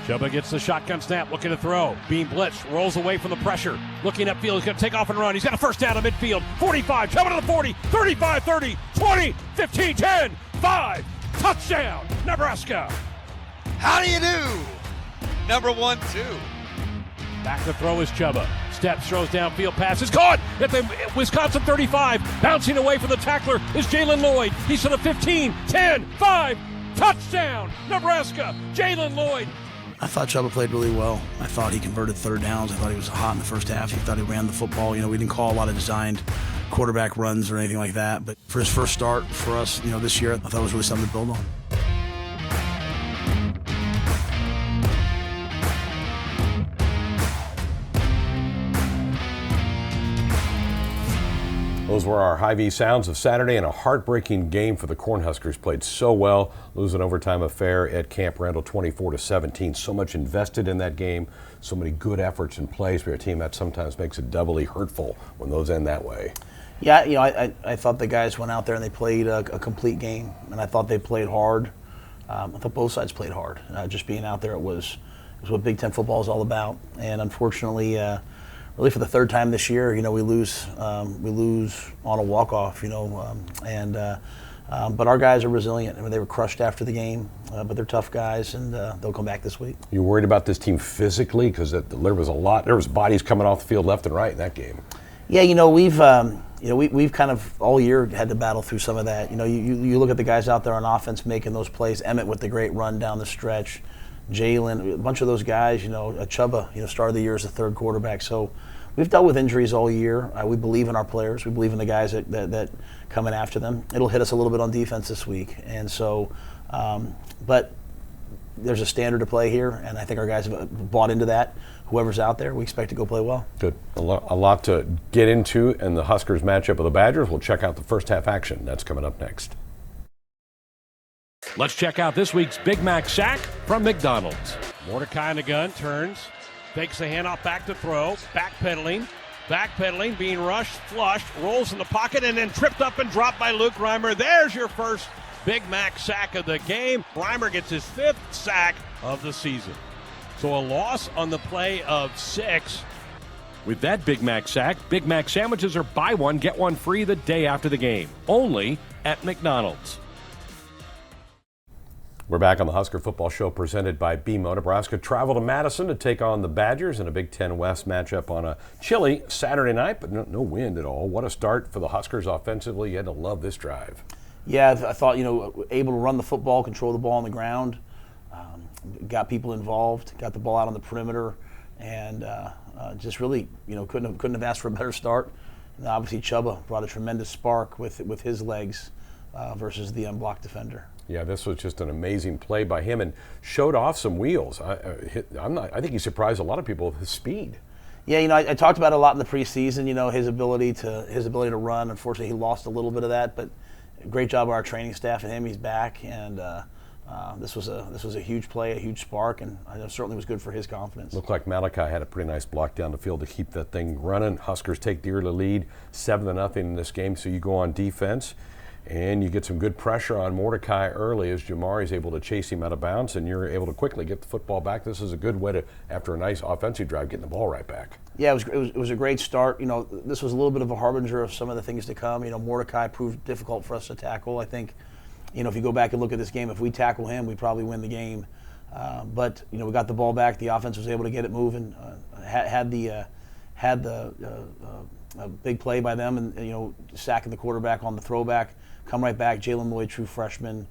Chuba gets the shotgun snap, looking to throw. Being blitzed, rolls away from the pressure. Looking upfield, he's going to take off and run. He's got a first down at midfield. 45, Chuba to the 40, 35, 30, 20, 15, 10, 5. Touchdown, Nebraska. How do you do? Number 1, 2. Back to throw is Chuba. Steps, throws downfield, pass is caught at the Wisconsin 35. Bouncing away from the tackler is Jalen Lloyd. He's to the 15, 10, 5. Touchdown, Nebraska. Jalen Lloyd. I thought Chuba played really well. I thought he converted third downs. I thought he was hot in the first half. He thought he ran the football. We didn't call a lot of designed quarterback runs or anything like that. But for his first start for us, this year, I thought it was really something to build on. Those were our Hy-Vee sounds of Saturday, and a heartbreaking game for the Cornhuskers. Played so well, losing overtime affair at Camp Randall 24-17. So much invested in that game, so many good efforts and plays for a team. That sometimes makes it doubly hurtful when those end that way. Yeah, I thought the guys went out there and they played a complete game, and I thought they played hard. I thought both sides played hard. Just being out there, it was what Big Ten football is all about. And unfortunately, really for the third time this year, we lose on a walk-off, but our guys are resilient. They were crushed after the game, but they're tough guys, and they'll come back this week. You worried about this team physically? Because there was bodies coming off the field left and right in that game. Yeah, we've kind of all year had to battle through some of that. You look at the guys out there on offense making those plays. Emmit with the great run down the stretch. Jalen, a bunch of those guys, Chuba, started the year as a third quarterback. So we've dealt with injuries all year. We believe in our players. We believe in the guys that coming after them. It'll hit us a little bit on defense this week. And so, but there's a standard to play here, and I think our guys have bought into that. Whoever's out there, we expect to go play well. Good. A lot to get into in the Huskers matchup with the Badgers. We'll check out the first half action. That's coming up next. Let's check out this week's Big Mac sack from McDonald's. Mordecai in the gun, turns, takes the handoff back to throw, backpedaling, being rushed, flushed, rolls in the pocket, and then tripped up and dropped by Luke Reimer. There's your first Big Mac sack of the game. Reimer gets his 5th sack of the season. So a loss on the play of 6. With that Big Mac sack, Big Mac sandwiches are buy one, get one free the day after the game. Only at McDonald's. We're back on the Husker Football Show presented by BMO. Nebraska traveled to Madison to take on the Badgers in a Big Ten West matchup on a chilly Saturday night, but no wind at all. What a start for the Huskers offensively. You had to love this drive. Yeah, I thought, able to run the football, control the ball on the ground, got people involved, got the ball out on the perimeter, and just really, couldn't have asked for a better start. And obviously, Chuba brought a tremendous spark with his legs versus the unblocked defender. Yeah, this was just an amazing play by him and showed off some wheels. I think he surprised a lot of people with his speed. Yeah, I talked about it a lot in the preseason. His ability to run. Unfortunately, he lost a little bit of that, but great job by our training staff and him. He's back, and this was a huge play, a huge spark, and I know certainly was good for his confidence. Looked like Malachi had a pretty nice block down the field to keep that thing running. Huskers take the early lead, 7-0 in this game. So you go on defense. And you get some good pressure on Mordecai early as Jamari's able to chase him out of bounds, and you're able to quickly get the football back. This is a good way to, after a nice offensive drive, getting the ball right back. Yeah, it was a great start. This was a little bit of a harbinger of some of the things to come. Mordecai proved difficult for us to tackle. I think, if you go back and look at this game, if we tackle him, we probably win the game. But we got the ball back. The offense was able to get it moving. Had the big play by them, and sacking the quarterback on the throwback. Come right back, Jalen Lloyd, true freshman,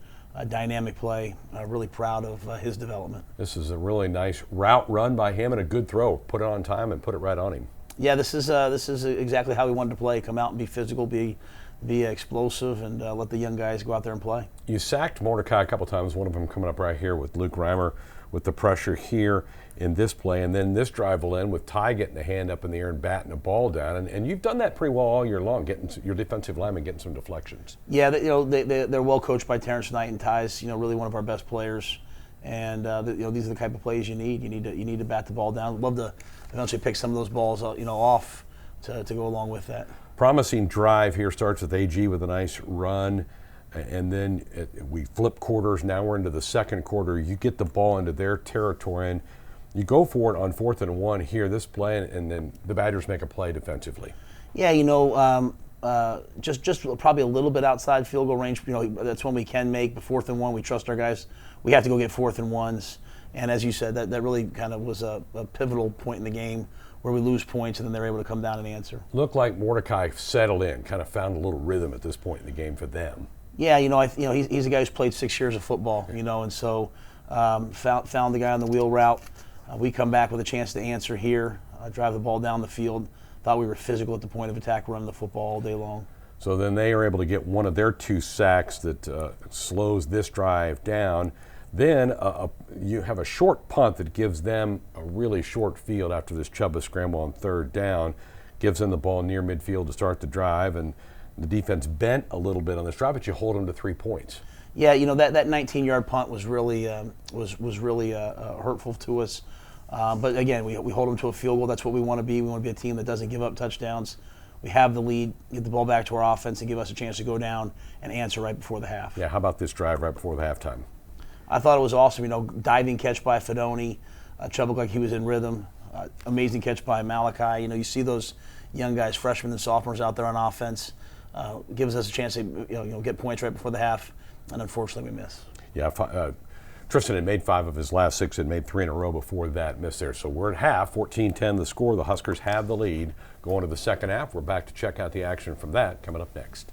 dynamic play. Really proud of his development. This is a really nice route run by him and a good throw. Put it on time and put it right on him. Yeah, this is exactly how we wanted to play. Come out and be physical, be explosive, and let the young guys go out there and play. You sacked Mordecai a couple times. One of them coming up right here with Luke Reimer with the pressure here in this play, and then this drive will end with Ty getting a hand up in the air and batting a ball down, and you've done that pretty well all year long, getting your defensive linemen getting some deflections. Yeah, they're well coached by Terrence Knight, and Ty's really one of our best players, and these are the type of plays you need. You need to bat the ball down. Love to eventually pick some of those balls off to go along with that. Promising drive here starts with AG with a nice run. and then we flip quarters. Now we're into the second quarter. You get the ball into their territory, and you go for it on 4th and 1 here, this play, and then the Badgers make a play defensively. Yeah, just probably a little bit outside field goal range. That's when we can make. But 4th and 1, we trust our guys. We have to go get 4th and 1s. And as you said, that really kind of was a pivotal point in the game where we lose points and then they're able to come down and answer. Looked like Mordecai settled in, kind of found a little rhythm at this point in the game for them. Yeah, he's a guy who's played 6 years of football, and so found the guy on the wheel route. We come back with a chance to answer here, drive the ball down the field. Thought we were physical at the point of attack, running the football all day long. So then they are able to get one of their 2 sacks that slows this drive down. Then you have a short punt that gives them a really short field after this Chuba scramble on 3rd down, gives them the ball near midfield to start the drive, and the defense bent a little bit on this drive, but you hold them to 3 points. Yeah, that 19-yard punt was really hurtful to us. But again, we hold them to a field goal. That's what we want to be. We want to be a team that doesn't give up touchdowns. We have the lead, get the ball back to our offense, and give us a chance to go down and answer right before the half. Yeah, how about this drive right before the halftime? I thought it was awesome. Diving catch by Fedoni. Chubb looked like he was in rhythm. Amazing catch by Malachi. You see those young guys, freshmen and sophomores out there on offense. Gives us a chance to get points right before the half, and unfortunately we miss. Yeah, Tristan had made 5 of his last 6, had made 3 in a row before that miss there. So we're at half, 14-10 the score. The Huskers have the lead. Going to the second half, we're back to check out the action from that coming up next.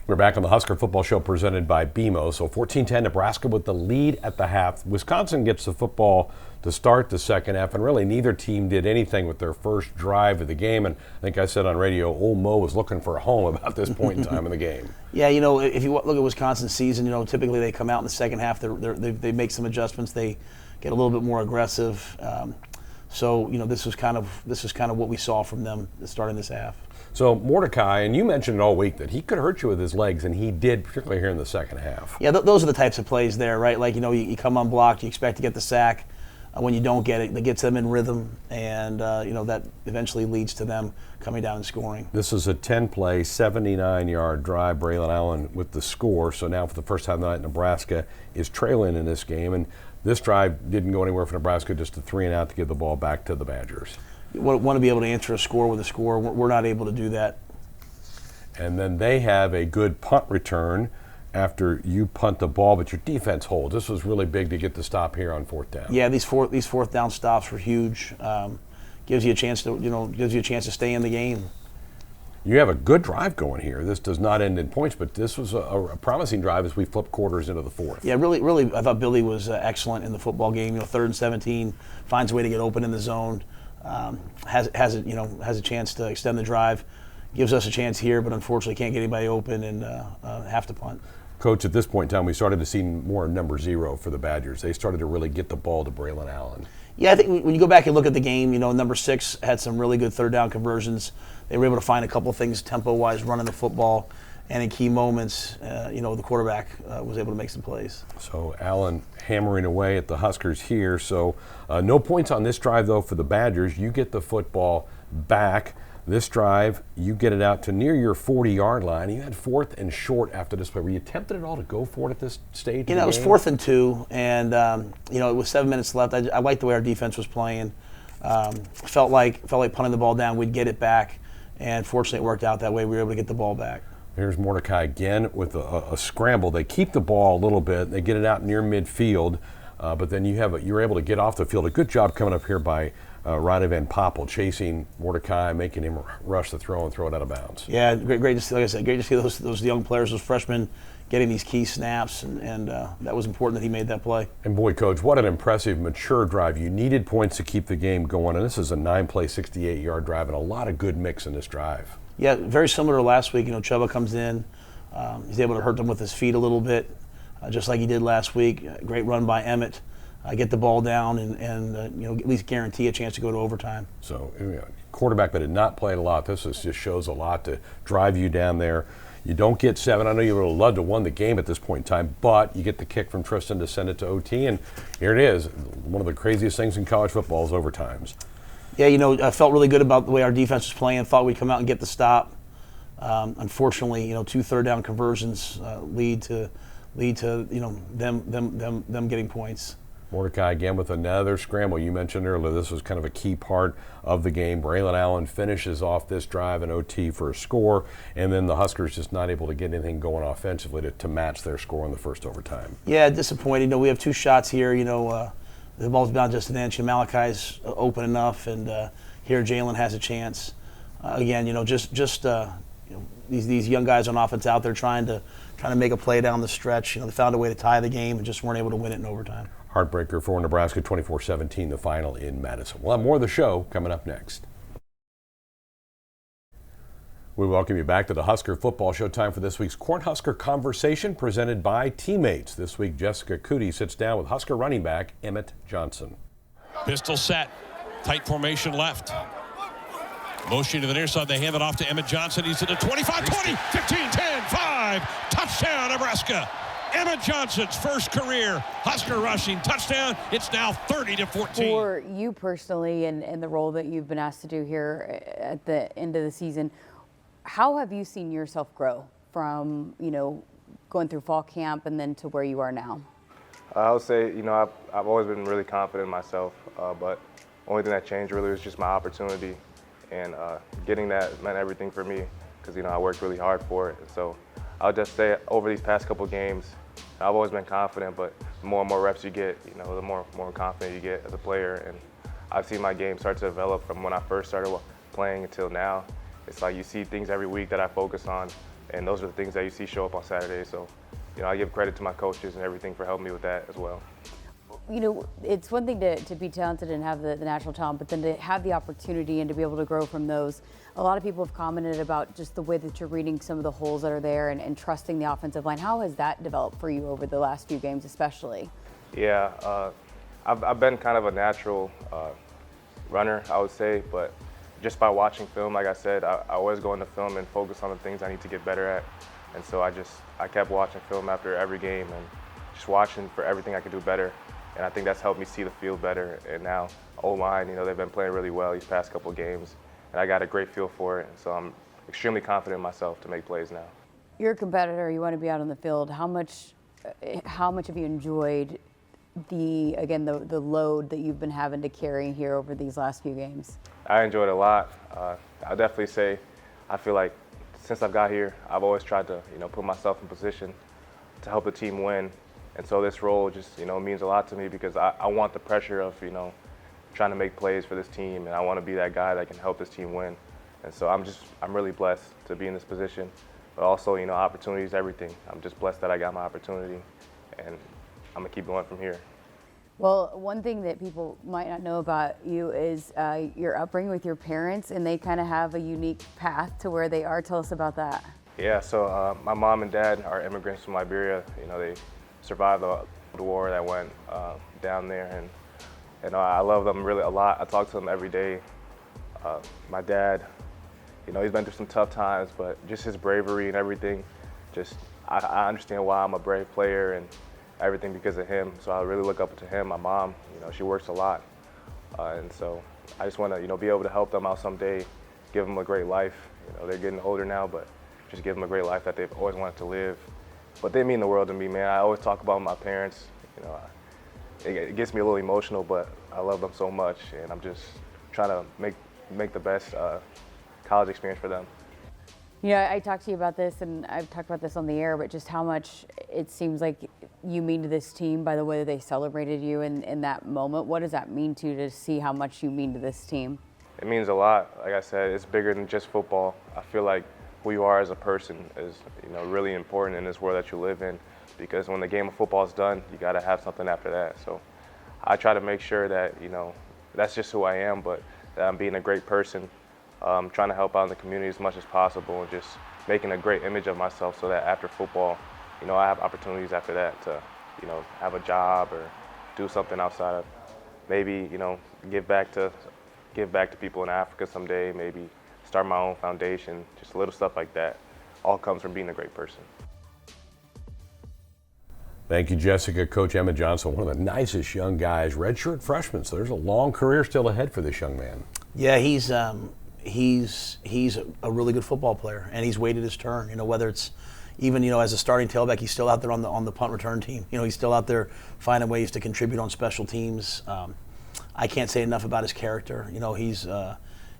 We're back on the Husker Football Show presented by BMO. So 14-10, Nebraska with the lead at the half. Wisconsin gets the football to start the second half, and really neither team did anything with their first drive of the game. And I think I said on radio, old Mo was looking for a home about this point in time in the game. Yeah, if you look at Wisconsin's season, typically they come out in the second half, they make some adjustments, they get a little bit more aggressive. So this was kind of what we saw from them starting this half. So Mordecai, and you mentioned it all week that he could hurt you with his legs, and he did, particularly here in the second half. Yeah, those are the types of plays there, right? Like, you come unblocked, you expect to get the sack. When you don't get it, that gets them in rhythm, and that eventually leads to them coming down and scoring. This is a 10-play, 79-yard drive. Braylon Allen with the score. So now for the first time of the night, Nebraska is trailing in this game, and this drive didn't go anywhere for Nebraska, just a 3-and-out to give the ball back to the Badgers. You want to be able to answer a score with a score. We're not able to do that. And then they have a good punt return after you punt the ball, but your defense holds. This was really big to get the stop here on 4th down. Yeah, these fourth down stops were huge. Gives you a chance to stay in the game. You have a good drive going here. This does not end in points, but this was a promising drive as we flip quarters into the 4th. Yeah, really, I thought Billy was excellent in the football game. 3rd and 17, finds a way to get open in the zone. Has a chance to extend the drive, gives us a chance here, but unfortunately can't get anybody open and have to punt. Coach, at this point in time, we started to see more number 0 for the Badgers. They started to really get the ball to Braylon Allen. Yeah, I think when you go back and look at the game, number 6 had some really good 3rd down conversions. They were able to find a couple of things tempo-wise running the football, and in key moments, the quarterback was able to make some plays. So Allen hammering away at the Huskers here. So no points on this drive, though, for the Badgers. You get the football back. This drive, you get it out to near your 40-yard line. You had 4th and short after this play. Were you tempted at all to go for it at this stage? It was 4th and 2, and it was 7 minutes left. I liked the way our defense was playing. Felt like punting the ball down, we'd get it back, and fortunately it worked out that way. We were able to get the ball back. Here's Mordecai again with a scramble. They keep the ball a little bit. They get it out near midfield, but then you're able to get off the field. A good job coming up here by Ronnie Van Poppel, chasing Mordecai, making him rush the throw and throw it out of bounds. Yeah, great to see. Like I said, great to see those young players, those freshmen, getting these key snaps, and that was important that he made that play. And boy, Coach, what an impressive, mature drive. You needed points to keep the game going, and this is a 9-play, 68-yard drive, and a lot of good mix in this drive. Yeah, very similar to last week. Chuba comes in, he's able to hurt them with his feet a little bit, just like he did last week. Great run by Emmit. Get the ball down and at least guarantee a chance to go to overtime. So, quarterback that had not played a lot, this just shows a lot to drive you down there. You don't get 7. I know you would have loved to have won the game at this point in time, but you get the kick from Tristan to send it to OT, and here it is. One of the craziest things in college football is overtimes. Yeah, I felt really good about the way our defense was playing. Thought we'd come out and get the stop. Unfortunately, 2 third-down conversions lead to them getting points. Mordecai again with another scramble. You mentioned earlier this was kind of a key part of the game. Braylon Allen finishes off this drive in OT for a score, and then the Huskers just not able to get anything going offensively to match their score in the first overtime. Yeah, disappointing. We have 2 shots here. The ball's bound just an inch, and Malachi's open enough, and here Jalen has a chance. Again, these young guys on offense out there trying to make a play down the stretch. They found a way to tie the game and just weren't able to win it in overtime. Heartbreaker for Nebraska, 24-17, the final in Madison. We'll have more of the show coming up next. We welcome you back to the Husker Football Show. Time for this week's Cornhusker Conversation presented by Teammates. This week, Jessica Cootie sits down with Husker running back Emmit Johnson. Pistol set. Tight formation left. Motion to the near side. They hand it off to Emmit Johnson. He's at the 25, 20, 15, 10, 5. Touchdown, Nebraska. Emmit Johnson's first career Husker rushing touchdown. It's now 30-14. For you personally and the role that you've been asked to do here at the end of the season, how have you seen yourself grow from, going through fall camp and then to where you are now? I would say, I've always been really confident in myself, but the only thing that changed really was just my opportunity, and getting that meant everything for me because, I worked really hard for it. So I'll just say over these past couple games, I've always been confident, but the more and more reps you get, the more confident you get as a player. And I've seen my game start to develop from when I first started playing until now. It's like you see things every week that I focus on, and those are the things that you see show up on Saturday. So, I give credit to my coaches and everything for helping me with that as well. It's one thing to be talented and have the natural talent, but then to have the opportunity and to be able to grow from those. A lot of people have commented about just the way that you're reading some of the holes that are there and trusting the offensive line. How has that developed for you over the last few games especially? Yeah, I've been kind of a natural runner, I would say, but just by watching film, like I said, I always go into film and focus on the things I need to get better at. And so I kept watching film after every game and just watching for everything I could do better. And I think that's helped me see the field better. And now, O-line, they've been playing really well these past couple of games. And I got a great feel for it. And so I'm extremely confident in myself to make plays now. You're a competitor. You want to be out on the field. How much have you enjoyed the load that you've been having to carry here over these last few games? I enjoyed it a lot. I'll definitely say I feel like since I've got here, I've always tried to, put myself in position to help the team win. And so this role just, means a lot to me because I want the pressure of, trying to make plays for this team, and I want to be that guy that can help this team win. And so I'm really blessed to be in this position, but also, opportunity is everything. I'm just blessed that I got my opportunity, and I'm gonna keep going from here. Well, one thing that people might not know about you is your upbringing with your parents, and they kind of have a unique path to where they are. Tell us about that. Yeah, so my mom and dad are immigrants from Liberia. They survived the war that went down there, and I love them really a lot. I talk to them every day. My dad, he's been through some tough times, but just his bravery and everything, I understand why I'm a brave player and everything because of him. So I really look up to him. My mom, she works a lot. And so I just want to, be able to help them out someday, give them a great life. They're getting older now, but just give them a great life that they've always wanted to live. But they mean the world to me, man. I always talk about my parents. It gets me a little emotional, but I love them so much, and I'm just trying to make the best college experience for them. I talked to you about this, and I've talked about this on the air, but just how much it seems like you mean to this team by the way that they celebrated you in that moment. What does that mean to you to see how much you mean to this team? It means a lot. Like I said, it's bigger than just football. I feel like who you are as a person is, really important in this world that you live in, because when the game of football is done, you got to have something after that. So I try to make sure that, that's just who I am, but that I'm being a great person, trying to help out in the community as much as possible, and just making a great image of myself so that after football, I have opportunities after that to, have a job or do something outside of maybe, give back to people in Africa someday, maybe start my own foundation, just little stuff like that. all comes from being a great person. Thank you, Jessica. Coach Emmit Johnson, one of the nicest young guys, redshirt freshman, so there's a long career still ahead for this young man. Yeah, he's a really good football player, and he's waited his turn. Whether it's even as a starting tailback, he's still out there on the punt return team. He's still out there finding ways to contribute on special teams. I can't say enough about his character.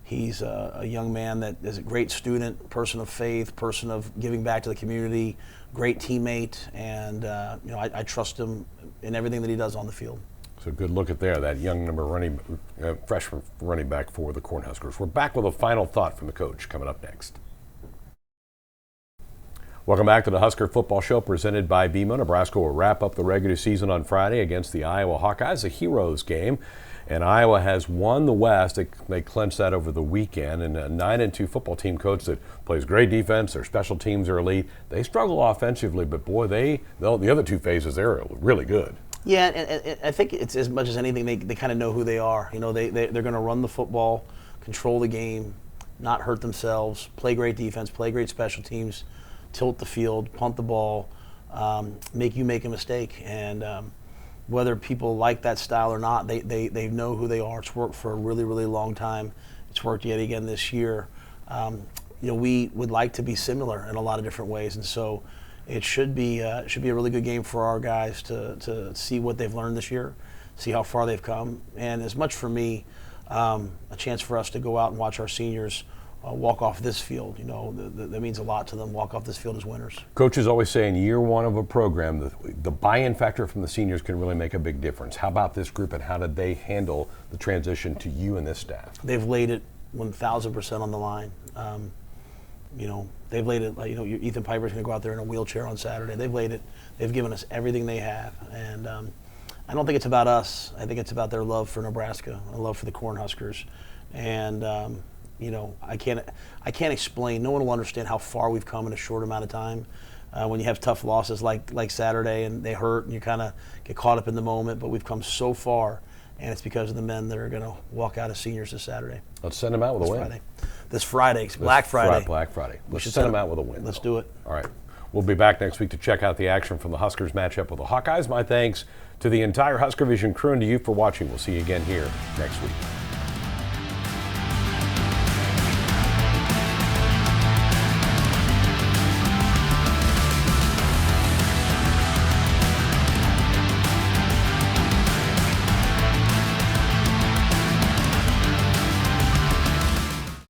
He's a young man that is a great student, person of faith, person of giving back to the community, great teammate, and I trust him in everything that he does on the field. So good look at there, that young freshman running back for the Cornhuskers. We're back with a final thought from the coach coming up next. Welcome back to the Husker Football Show presented by BMO. Nebraska will wrap up the regular season on Friday against the Iowa Hawkeyes, a Heroes game. And Iowa has won the West. They clinched that over the weekend. And a 9-2 football team coach that plays great defense. Their special teams are elite. They struggle offensively, but boy, the other two phases, they're really good. Yeah, and I think it's as much as anything, they kind of know who they are. They're going to run the football, control the game, not hurt themselves, play great defense, play great special teams, tilt the field, punt the ball, make you make a mistake. And whether people like that style or not, they know who they are. It's worked for a really, really long time. It's worked yet again this year. We would like to be similar in a lot of different ways, and so it should be a really good game for our guys to see what they've learned this year, see how far they've come, and as much for me, a chance for us to go out and watch our seniors walk off this field. That means a lot to them, walk off this field as winners. Coaches always say in year one of a program, the buy-in factor from the seniors can really make a big difference. How about this group, and how did they handle the transition to you and this staff? They've laid it 1,000% on the line. They've laid it, Ethan Piper's going to go out there in a wheelchair on Saturday. They've laid it. They've given us everything they have. And I don't think it's about us. I think it's about their love for Nebraska, a love for the Cornhuskers. And, I can't explain. No one will understand how far we've come in a short amount of time. When you have tough losses like Saturday and they hurt and you kind of get caught up in the moment, but we've come so far, and it's because of the men that are going to walk out as seniors this Saturday. Let's send them out with a win. This Friday, Black Friday. Black Friday. Let's send them out with a win. Let's do it. All right. We'll be back next week to check out the action from the Huskers matchup with the Hawkeyes. My thanks to the entire Husker Vision crew and to you for watching. We'll see you again here next week.